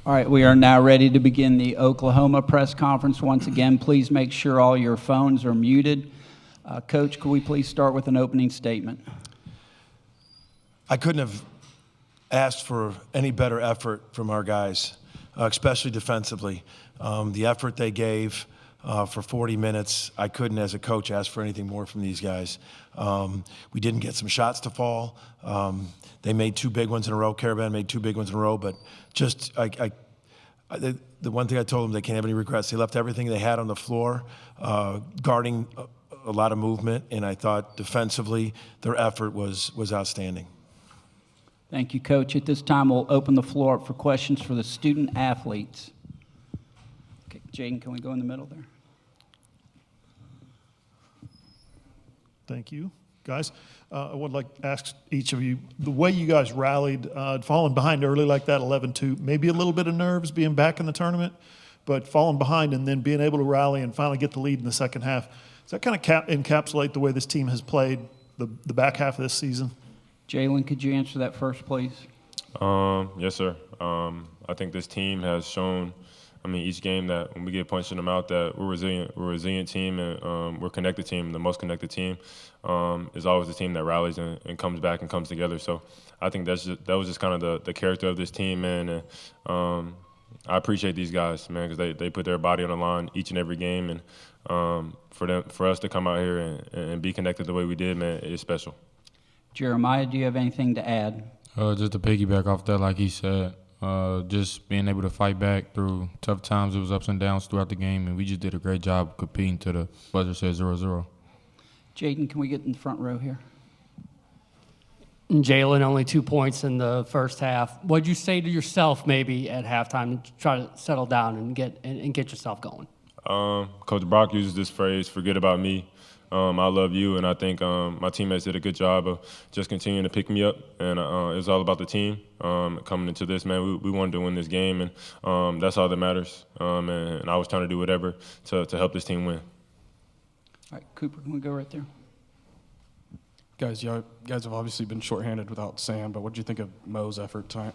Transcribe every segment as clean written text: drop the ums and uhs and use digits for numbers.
All right, we are now ready to begin the Oklahoma press conference. Once again, please make sure all your phones are muted. Coach, could we please start with an opening statement? I couldn't have asked for any better effort from our guys, especially defensively. The effort they gave for 40 minutes, I couldn't, as a coach, ask for anything more from these guys. We didn't get some shots to fall. They made two big ones in a row. Caravan made two big ones in a row, but just the one thing I told them, they can't have any regrets. They left everything they had on the floor, guarding a lot of movement, and I thought defensively their effort was outstanding. Thank you, Coach. At this time, we'll open the floor up for questions for the student athletes. Okay, Jaden, can we go in the middle there? Thank you, guys. I would like to ask each of you, the way you guys rallied, falling behind early like that, 11-2, maybe a little bit of nerves being back in the tournament, but falling behind and then being able to rally and finally get the lead in the second half. Does that kind of encapsulate the way this team has played the back half of this season? Jalon, could you answer that first, please? Yes, sir. I think this team has shown, each game that when we get punched in the mouth that we're resilient. We're a resilient team, and we're a connected team. The most connected team is always the team that rallies and comes back and comes together. So I think that was just kind of the character of this team, man. And I appreciate these guys, man, because they put their body on the line each and every game. And for us to come out here and be connected the way we did, man, it's special. Jeremiah, do you have anything to add? Just to piggyback off that, like he said, just being able to fight back through tough times. It was ups and downs throughout the game, and we just did a great job competing to the buzzer said 0-0. Jaden, can we get in the front row here? Jalon, only 2 points in the first half. What did you say to yourself maybe at halftime to try to settle down and get yourself going? Coach Brock uses this phrase, forget about me. I love you, and I think my teammates did a good job of just continuing to pick me up, and it was all about the team. Coming into this, man, we wanted to win this game, and that's all that matters, and I was trying to do whatever to help this team win. All right, Cooper, can we go right there? Guys, you guys have obviously been shorthanded without Sam, but what did you think of Mo's effort tonight?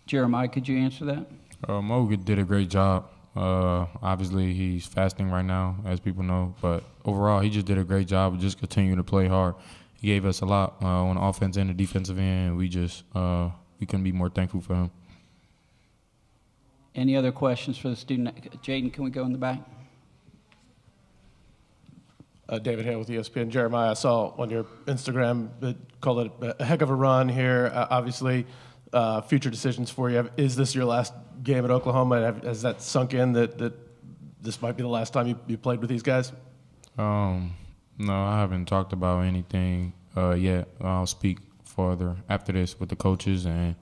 Jeremiah, could you answer that? Mo did a great job. Obviously, he's fasting right now, as people know. But overall, he just did a great job of just continuing to play hard. He gave us a lot on the offense and the defensive end, and we couldn't be more thankful for him. Any other questions for the student? Jaden, can we go in the back? David Hale with ESPN. Jeremiah, I saw on your Instagram that called it a heck of a run here. Obviously, future decisions for you. Is this your last game at Oklahoma? Has that sunk in that this might be the last time you played with these guys? No, I haven't talked about anything yet. I'll speak further after this with the coaches and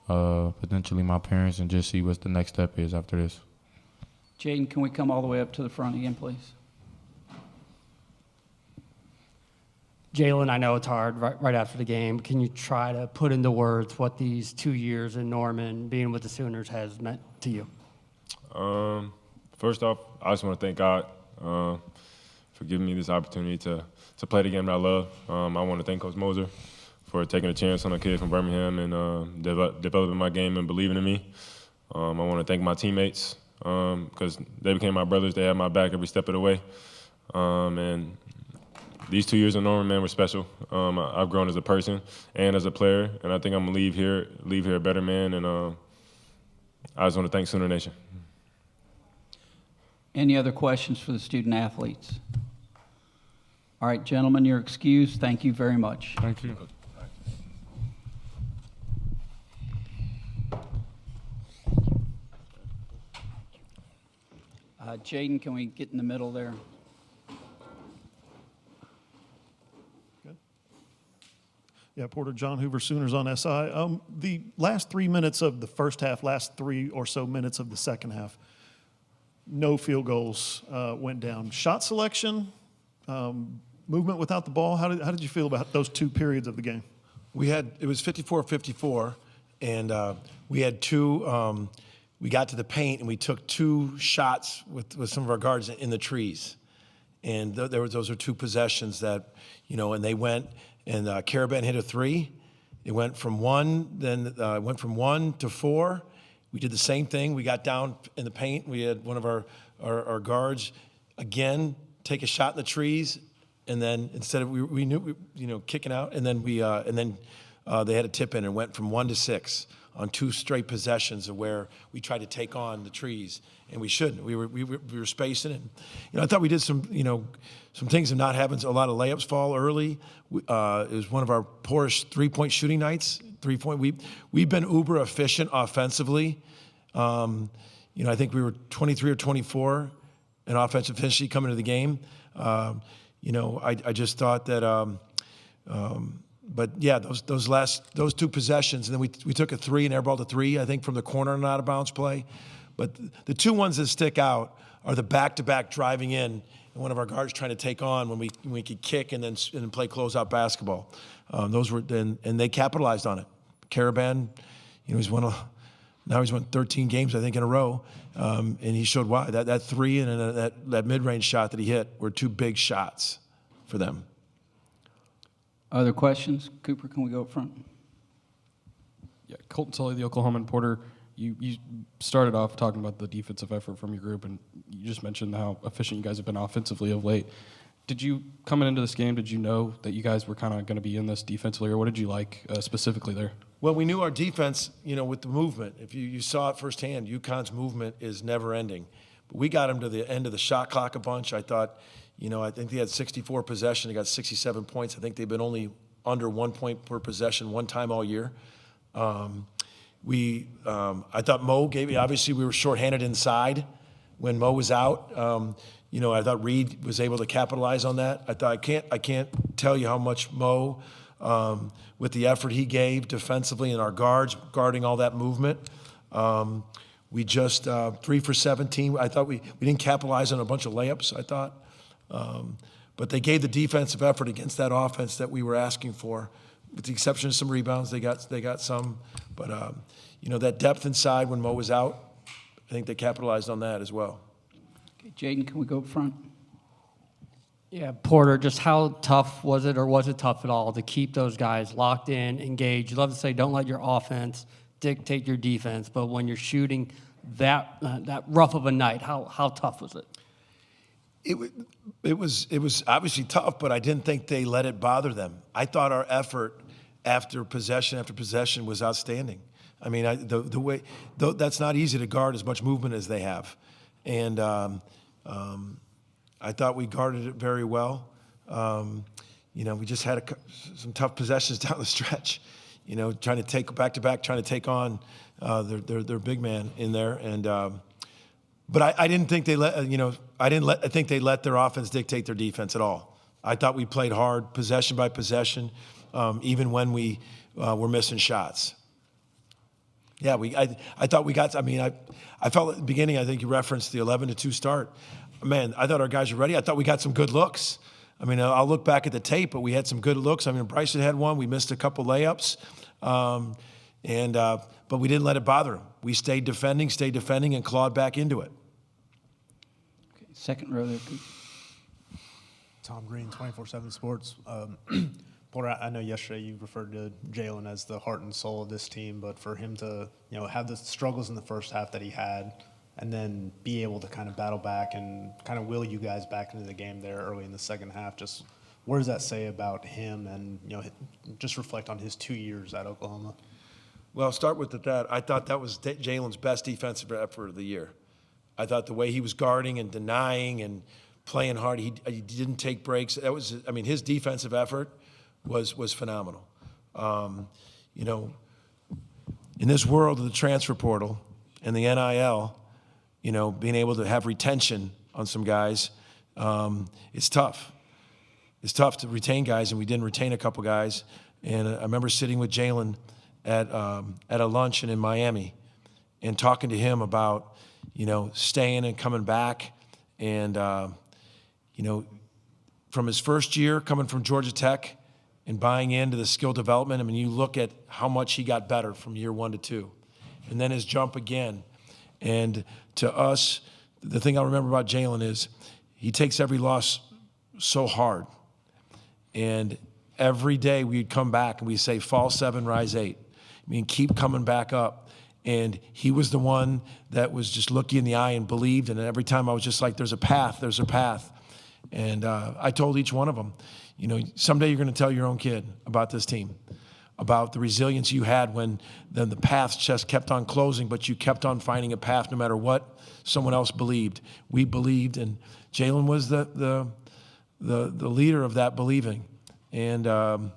potentially my parents and just see what the next step is after this. Jaden, can we come all the way up to the front again, please? Jalon, I know it's hard right after the game. Can you try to put into words what these 2 years in Norman, being with the Sooners, has meant to you? First off, I just want to thank God for giving me this opportunity to play the game that I love. I want to thank Coach Moser for taking a chance on a kid from Birmingham and developing my game and believing in me. I want to thank my teammates because they became my brothers. They had my back every step of the way. And these 2 years in Norman, man, were special. I've grown as a person and as a player, and I think I'm going to leave here a better man, and I just want to thank Sooner Nation. Any other questions for the student athletes? All right, gentlemen, you're excused. Thank you very much. Thank you. Jaden, can we get in the middle there? Yeah, Porter, John Hoover, Sooners on SI. The last 3 minutes of the first half, last 3 or so minutes of the second half, no field goals went down. Shot selection, movement without the ball. How did you feel about those 2 periods of the game? It was 54-54, and we had two. We got to the paint and we took 2 shots with some of our guards in the trees, and those are 2 possessions that, and they went. And Caravan hit a 3. It went from 1, then went from 1 to 4. We did the same thing. We got down in the paint. We had one of our guards, again, take a shot in the trees, and then instead of we knew kicking out, and then they had a tip in and went from 1 to 6 on 2 straight possessions of where we tried to take on the trees, and we shouldn't. We were spacing it. I thought we did some things of not having a lot of layups fall early. It was one of our poorest 3-point shooting nights. We've been uber efficient offensively. I think we were 23 or 24 in offensive efficiency coming to the game. I just thought that. But yeah, those 2 possessions, and then we took a 3 and airballed a 3, I think, from the corner and out of bounds play. But the 2 ones that stick out are the back-to-back driving in, and one of our guards trying to take on when we could kick and then play closeout basketball. Those were and they capitalized on it. Caravan, he's won 13 games, I think, in a row, and he showed why. That 3 and then that mid-range shot that he hit were 2 big shots for them. Other questions? Cooper, can we go up front? Yeah, Colton Sully, the Oklahoman. Porter, you started off talking about the defensive effort from your group, and you just mentioned how efficient you guys have been offensively of late. Did you, coming into this game, did you know that you guys were kind of going to be in this defensively, or what did you like specifically there? Well, we knew our defense, with the movement. If you saw it firsthand, UConn's movement is never ending. But we got them to the end of the shot clock a bunch. I thought, I think they had 64 possessions. They got 67 points. I think they've been only under 1 point per possession one time all year. I thought Mo obviously we were shorthanded inside when Mo was out. I thought Reed was able to capitalize on that. I can't tell you how much Mo, with the effort he gave defensively and our guards guarding all that movement. We just 3 for 17. I thought we didn't capitalize on a bunch of layups, I thought. But they gave the defensive effort against that offense that we were asking for. With the exception of some rebounds, they got some. But, that depth inside when Mo was out, I think they capitalized on that as well. Okay, Jaden, can we go up front? Yeah, Porter, just how tough was it, or was it tough at all to keep those guys locked in, engaged? You love to say don't let your offense dictate your defense, but when you're shooting that rough of a night, how tough was it? It was obviously tough, but I didn't think they let it bother them. I thought our effort after possession was outstanding. I mean, the way that's not easy to guard as much movement as they have, and I thought we guarded it very well. We just had some tough possessions down the stretch. Trying to take back-to-back, trying to take on their big man in there, and. But I didn't think I think they let their offense dictate their defense at all. I thought we played hard, possession by possession, even when we were missing shots. Yeah, I thought we got. I felt at the beginning. I think you referenced the 11-2 start. Man, I thought our guys were ready. I thought we got some good looks. I'll look back at the tape, but we had some good looks. Bryson had one. We missed a couple layups, but we didn't let it bother him. We stayed defending, and clawed back into it. Okay, second row there. Tom Green, 24/7 Sports. Porter, I know yesterday you referred to Jalon as the heart and soul of this team, but for him to have the struggles in the first half that he had, and then be able to kind of battle back and kind of will you guys back into the game there early in the second half, just what does that say about him, and just reflect on his 2 years at Oklahoma? Well, I'll start with that. I thought that was Jalon's best defensive effort of the year. I thought the way he was guarding and denying and playing hard, he didn't take breaks. That was, his defensive effort was phenomenal. In this world of the transfer portal and the NIL, being able to have retention on some guys, it's tough. It's tough to retain guys, and we didn't retain a couple guys. And I remember sitting with Jalon at a luncheon in Miami and talking to him about, staying and coming back. And, from his first year coming from Georgia Tech and buying into the skill development, you look at how much he got better from year 1 to 2. And then his jump again. And to us, the thing I remember about Jalon is he takes every loss so hard. And every day we'd come back and we'd say, fall 7, rise 8. Keep coming back up. And he was the one that was just looking in the eye and believed. And every time I was just like, there's a path, there's a path. And I told each one of them, you know, someday you're going to tell your own kid about this team, about the resilience you had when then the paths just kept on closing, but you kept on finding a path no matter what someone else believed. We believed, and Jalon was the leader of that believing. And on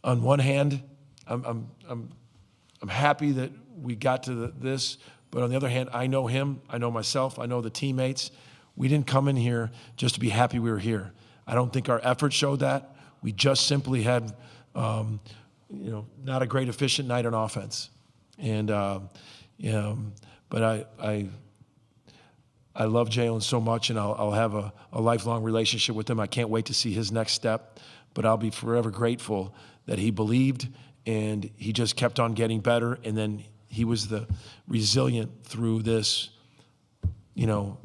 one hand, I'm happy that we got to this, but on the other hand, I know him, I know myself, I know the teammates. We didn't come in here just to be happy we were here. I don't think our effort showed that. We just simply had, you know, not a great efficient night on offense. And, but I love Jalon so much, and I'll have a lifelong relationship with him. I can't wait to see his next step, but I'll be forever grateful that he believed and he just kept on getting better. And then he was the resilient through this, you know,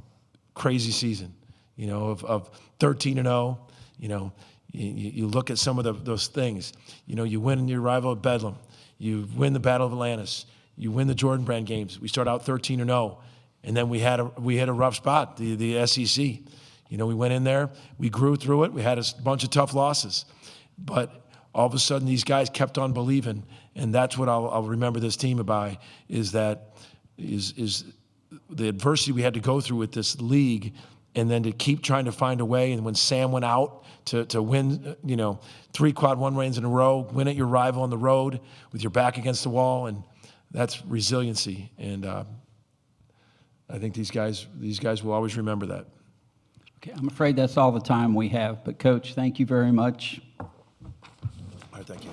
crazy season, you know, of 13-0. You know, you look at some of those things. You know, you win your rival at Bedlam, you win the Battle of Atlantis, you win the Jordan Brand games. We start out 13-0, and then we had a rough spot, the SEC. You know, we went in there, we grew through it, we had a bunch of tough losses, but all of a sudden these guys kept on believing, and that's what I'll remember this team by, is that is the adversity we had to go through with this league, and then to keep trying to find a way. And when Sam went out to win, you know, 3 quad 1 wins in a row, win at your rival on the road with your back against the wall, and that's resiliency. And I think these guys will always remember that. Okay, I'm afraid that's all the time we have. But, Coach, thank you very much. All right, thank you.